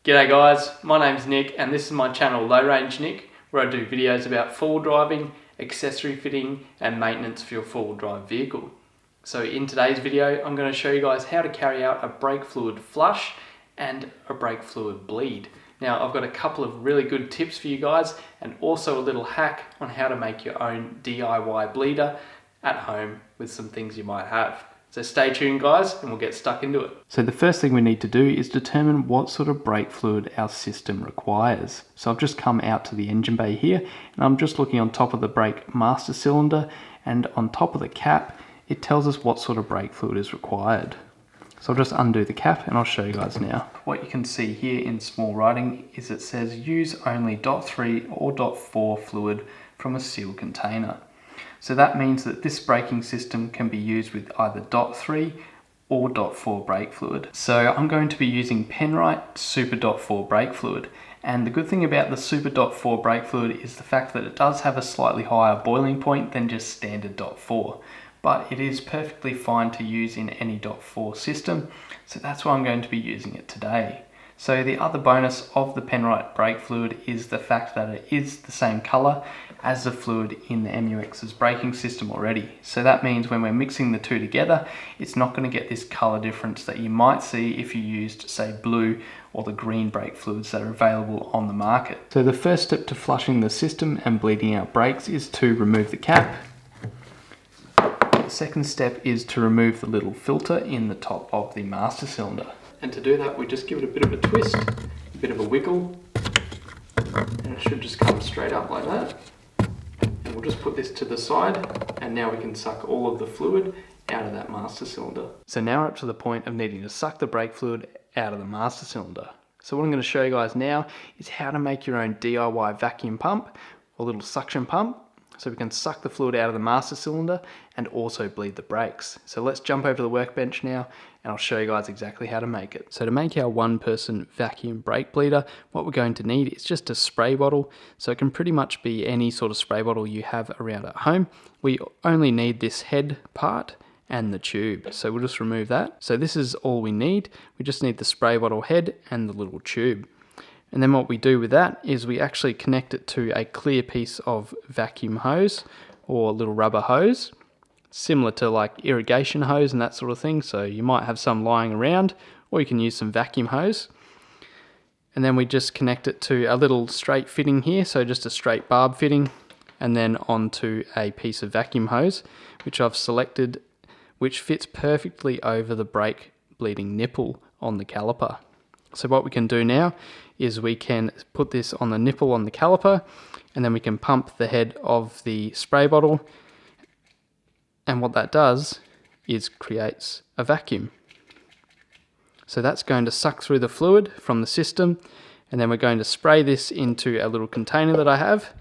G'day guys, my name's Nick and this is my channel Low Range Nick, where I do videos about four-wheel driving, accessory fitting and maintenance for your four-wheel drive vehicle. So in today's video I'm going to show you guys how to carry out a brake fluid flush and a brake fluid bleed. Now I've got a couple of really good tips for you guys and also a little hack on how to make your own DIY bleeder at home with some things you might have. So stay tuned guys and we'll get stuck into it. So the first thing we need to do is determine what sort of brake fluid our system requires. So I've just come out to the engine bay here and I'm just looking on top of the brake master cylinder, and on top of the cap it tells us what sort of brake fluid is required. So I'll just undo the cap and I'll show you guys now. What you can see here in small writing is it says use only .3 or .4 fluid from a sealed container. So that means that this braking system can be used with either .3 or .4 brake fluid. So I'm going to be using Penrite Super .4 brake fluid. And the good thing about the Super .4 brake fluid is the fact that it does have a slightly higher boiling point than just standard .4. But it is perfectly fine to use in any .4 system, so that's why I'm going to be using it today. So the other bonus of the Penrite brake fluid is the fact that it is the same colour as the fluid in the MUX's braking system already. So that means when we're mixing the two together, it's not going to get this colour difference that you might see if you used, say, blue or the green brake fluids that are available on the market. So the first step to flushing the system and bleeding out brakes is to remove the cap. The second step is to remove the little filter in the top of the master cylinder. And to do that, we just give it a bit of a twist, a bit of a wiggle, and it should just come straight up like that. And we'll just put this to the side, and now we can suck all of the fluid out of that master cylinder. So now we're up to the point of needing to suck the brake fluid out of the master cylinder. So what I'm going to show you guys now is how to make your own DIY vacuum pump, or little suction pump, so we can suck the fluid out of the master cylinder and also bleed the brakes. So let's jump over to the workbench now and I'll show you guys exactly how to make it. So to make our one-person vacuum brake bleeder, what we're going to need is just a spray bottle. So it can pretty much be any sort of spray bottle you have around at home. We only need this head part and the tube. So we'll just remove that. So this is all we need. We just need the spray bottle head and the little tube. And then what we do with that is we actually connect it to a clear piece of vacuum hose or little rubber hose, similar to like irrigation hose and that sort of thing. So you might have some lying around, or you can use some vacuum hose. And then we just connect it to a little straight fitting here, so just a straight barb fitting, and then onto a piece of vacuum hose, which I've selected, which fits perfectly over the brake bleeding nipple on the caliper. So what we can do now is we can put this on the nipple on the caliper, and then we can pump the head of the spray bottle, and what that does is creates a vacuum. So that's going to suck through the fluid from the system, and then we're going to spray this into a little container that I have,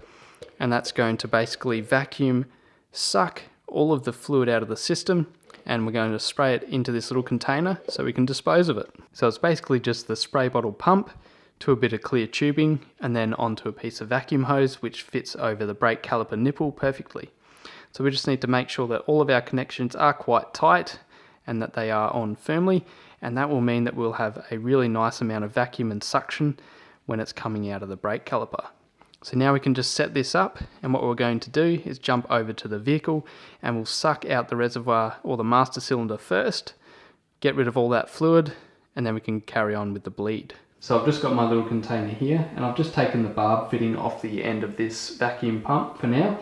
and that's going to basically vacuum suck all of the fluid out of the system, and we're going to spray it into this little container so we can dispose of it. So it's basically just the spray bottle pump to a bit of clear tubing and then onto a piece of vacuum hose which fits over the brake caliper nipple perfectly. So we just need to make sure that all of our connections are quite tight and that they are on firmly, and that will mean that we'll have a really nice amount of vacuum and suction when it's coming out of the brake caliper. So now we can just set this up, and what we're going to do is jump over to the vehicle and we'll suck out the reservoir or the master cylinder first, get rid of all that fluid, and then we can carry on with the bleed. So I've just got my little container here and I've just taken the barb fitting off the end of this vacuum pump for now,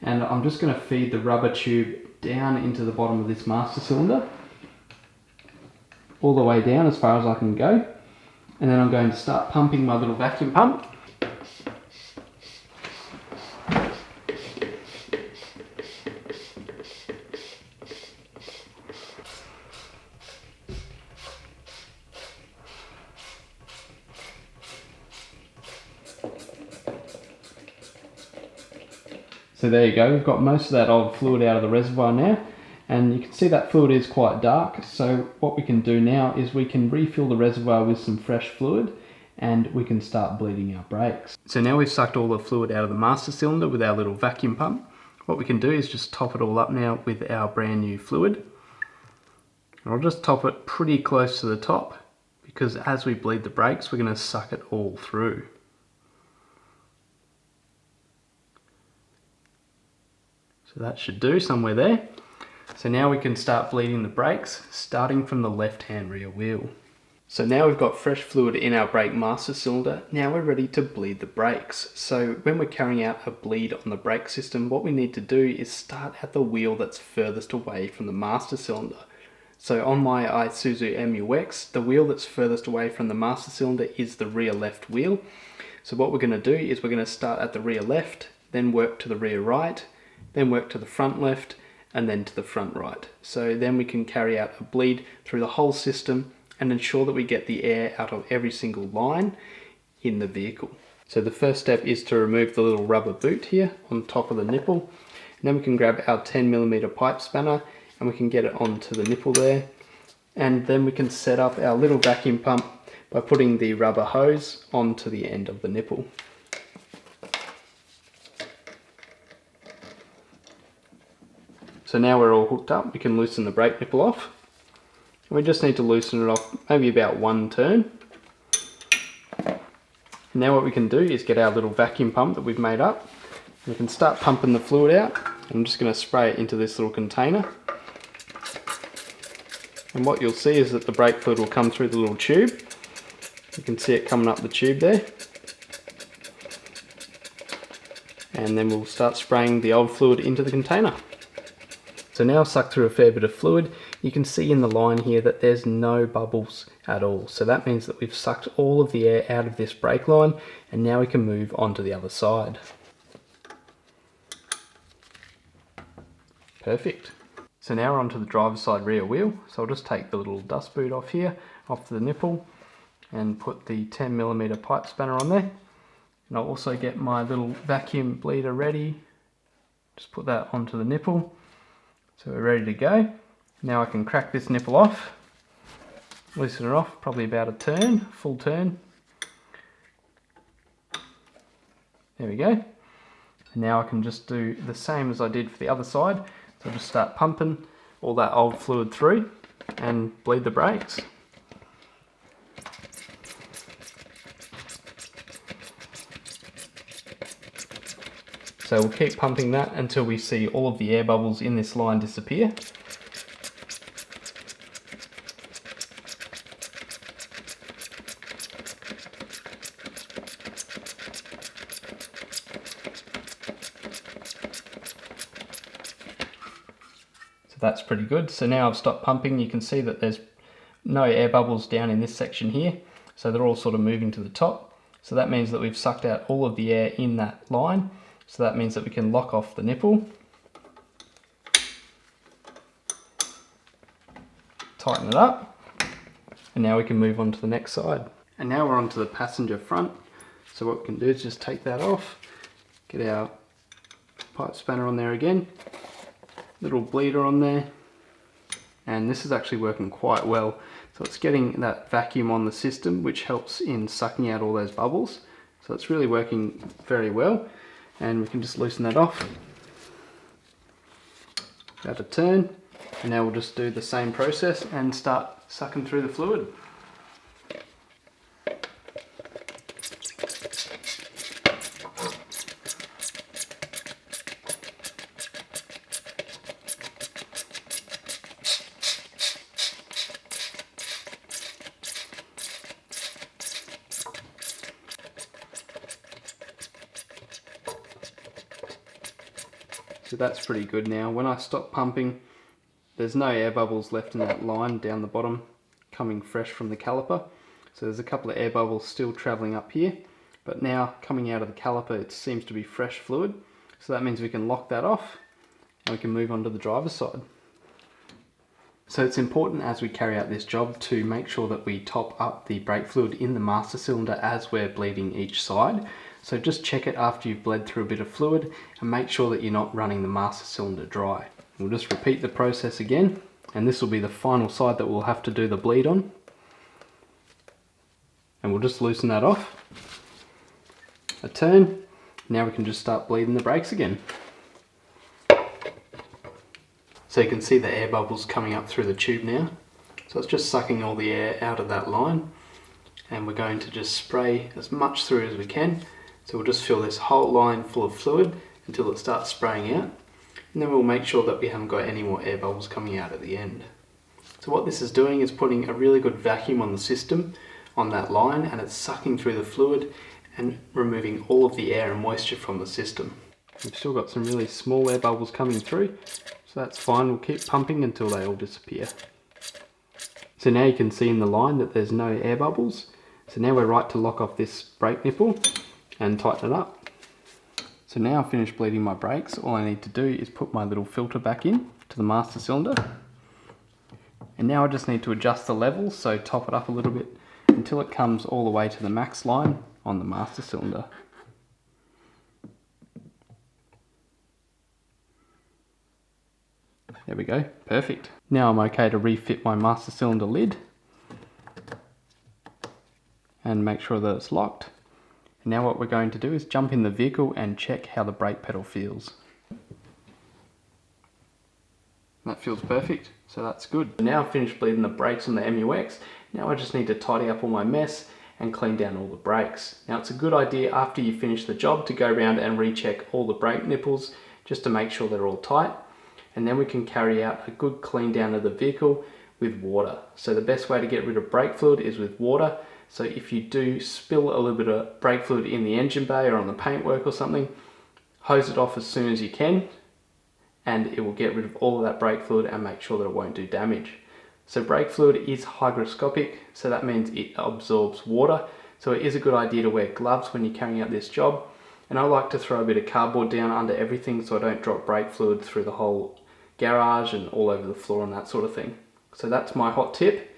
and I'm just going to feed the rubber tube down into the bottom of this master cylinder, all the way down as far as I can go, and then I'm going to start pumping my little vacuum pump. So there you go, we've got most of that old fluid out of the reservoir now, and you can see that fluid is quite dark. So what we can do now is we can refill the reservoir with some fresh fluid and we can start bleeding our brakes. So now we've sucked all the fluid out of the master cylinder with our little vacuum pump. What we can do is just top it all up now with our brand new fluid. And I'll just top it pretty close to the top because as we bleed the brakes, we're going to suck it all through. So that should do somewhere there. So now we can start bleeding the brakes, starting from the left-hand rear wheel. So now we've got fresh fluid in our brake master cylinder, now we're ready to bleed the brakes. So when we're carrying out a bleed on the brake system, what we need to do is start at the wheel that's furthest away from the master cylinder. So on my Isuzu MU-X, the wheel that's furthest away from the master cylinder is the rear left wheel. So what we're going to do is we're going to start at the rear left, then work to the rear right, then work to the front left, and then to the front right. So then we can carry out a bleed through the whole system and ensure that we get the air out of every single line in the vehicle. So the first step is to remove the little rubber boot here on top of the nipple. And then we can grab our 10mm pipe spanner and we can get it onto the nipple there. And then we can set up our little vacuum pump by putting the rubber hose onto the end of the nipple. So now we're all hooked up, we can loosen the brake nipple off. We just need to loosen it off maybe about one turn. Now what we can do is get our little vacuum pump that we've made up. We can start pumping the fluid out. I'm just going to spray it into this little container. And what you'll see is that the brake fluid will come through the little tube. You can see it coming up the tube there. And then we'll start spraying the old fluid into the container. So now I've sucked through a fair bit of fluid. You can see in the line here that there's no bubbles at all. So that means that we've sucked all of the air out of this brake line, and now we can move on to the other side. Perfect. So now we're onto the driver's side rear wheel. So I'll just take the little dust boot off here, off the nipple, and put the 10mm pipe spanner on there. And I'll also get my little vacuum bleeder ready. Just put that onto the nipple. So we're ready to go. Now I can crack this nipple off, loosen it off, probably about a turn, full turn. There we go. And now I can just do the same as I did for the other side. So I'll just start pumping all that old fluid through and bleed the brakes. So we'll keep pumping that until we see all of the air bubbles in this line disappear. So that's pretty good. So now I've stopped pumping. You can see that there's no air bubbles down in this section here. So they're all sort of moving to the top. So that means that we've sucked out all of the air in that line. So that means that we can lock off the nipple, tighten it up, and now we can move on to the next side. And now we're on to the passenger front. So what we can do is just take that off, get our pipe spanner on there again, little bleeder on there, and this is actually working quite well. So it's getting that vacuum on the system, which helps in sucking out all those bubbles. So it's really working very well. And we can just loosen that off. About a turn, and now we'll just do the same process and start sucking through the fluid. So that's pretty good now. When I stop pumping, there's no air bubbles left in that line down the bottom coming fresh from the caliper. So there's a couple of air bubbles still traveling up here, but now coming out of the caliper it seems to be fresh fluid. So that means we can lock that off and we can move on to the driver's side. So it's important as we carry out this job to make sure that we top up the brake fluid in the master cylinder as we're bleeding each side. So just check it after you've bled through a bit of fluid and make sure that you're not running the master cylinder dry. We'll just repeat the process again, and this will be the final side that we'll have to do the bleed on. And we'll just loosen that off. A turn. Now we can just start bleeding the brakes again. So you can see the air bubbles coming up through the tube now. So it's just sucking all the air out of that line. And we're going to just spray as much through as we can. So we'll just fill this whole line full of fluid until it starts spraying out. And then we'll make sure that we haven't got any more air bubbles coming out at the end. So what this is doing is putting a really good vacuum on the system on that line, and it's sucking through the fluid and removing all of the air and moisture from the system. We've still got some really small air bubbles coming through, so that's fine. We'll keep pumping until they all disappear. So now you can see in the line that there's no air bubbles. So now we're right to lock off this brake nipple and tighten it up. So now I've finished bleeding my brakes. All I need to do is put my little filter back in to the master cylinder. And now I just need to adjust the level, so top it up a little bit until it comes all the way to the max line on the master cylinder. There we go, perfect. Now I'm okay to refit my master cylinder lid and make sure that it's locked. And now what we're going to do is jump in the vehicle and check how the brake pedal feels. That feels perfect, so that's good. Now I've finished bleeding the brakes on the MUX. Now I just need to tidy up all my mess and clean down all the brakes. Now it's a good idea after you finish the job to go around and recheck all the brake nipples just to make sure they're all tight. And then we can carry out a good clean down of the vehicle with water. So the best way to get rid of brake fluid is with water. So if you do spill a little bit of brake fluid in the engine bay or on the paintwork or something, hose it off as soon as you can, and it will get rid of all of that brake fluid and make sure that it won't do damage. So brake fluid is hygroscopic, so that means it absorbs water. So it is a good idea to wear gloves when you're carrying out this job. And I like to throw a bit of cardboard down under everything so I don't drop brake fluid through the whole garage and all over the floor and that sort of thing. So that's my hot tip.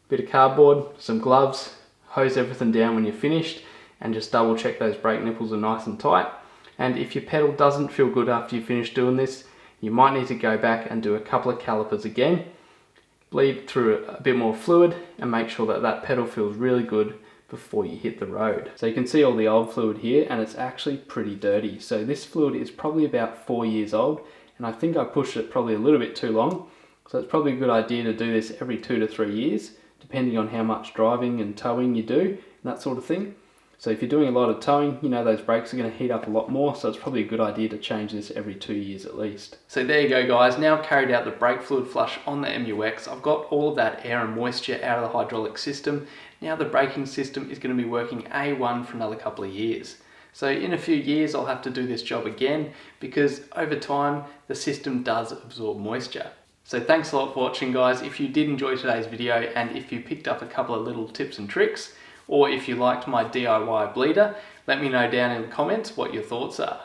Bit of cardboard, some gloves, hose everything down when you're finished, and just double check those brake nipples are nice and tight. And if your pedal doesn't feel good after you finish doing this, you might need to go back and do a couple of calipers again, bleed through a bit more fluid and make sure that that pedal feels really good before you hit the road. So you can see all the old fluid here, and it's actually pretty dirty. So this fluid is probably about 4 years old, and I think I pushed it probably a little bit too long. So it's probably a good idea to do this every 2 to 3 years, depending on how much driving and towing you do and that sort of thing. So if you're doing a lot of towing, you know those brakes are going to heat up a lot more, so it's probably a good idea to change this every 2 years at least. So there you go guys, now I've carried out the brake fluid flush on the MUX. I've got all of that air and moisture out of the hydraulic system. Now the braking system is going to be working A1 for another couple of years. So in a few years I'll have to do this job again because over time the system does absorb moisture. So thanks a lot for watching guys. If you did enjoy today's video and if you picked up a couple of little tips and tricks, or if you liked my DIY bleeder, let me know down in the comments what your thoughts are.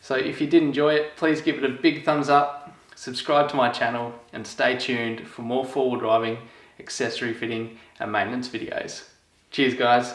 So if you did enjoy it, please give it a big thumbs up, subscribe to my channel, and stay tuned for more four-wheel driving, accessory fitting, and maintenance videos. Cheers guys.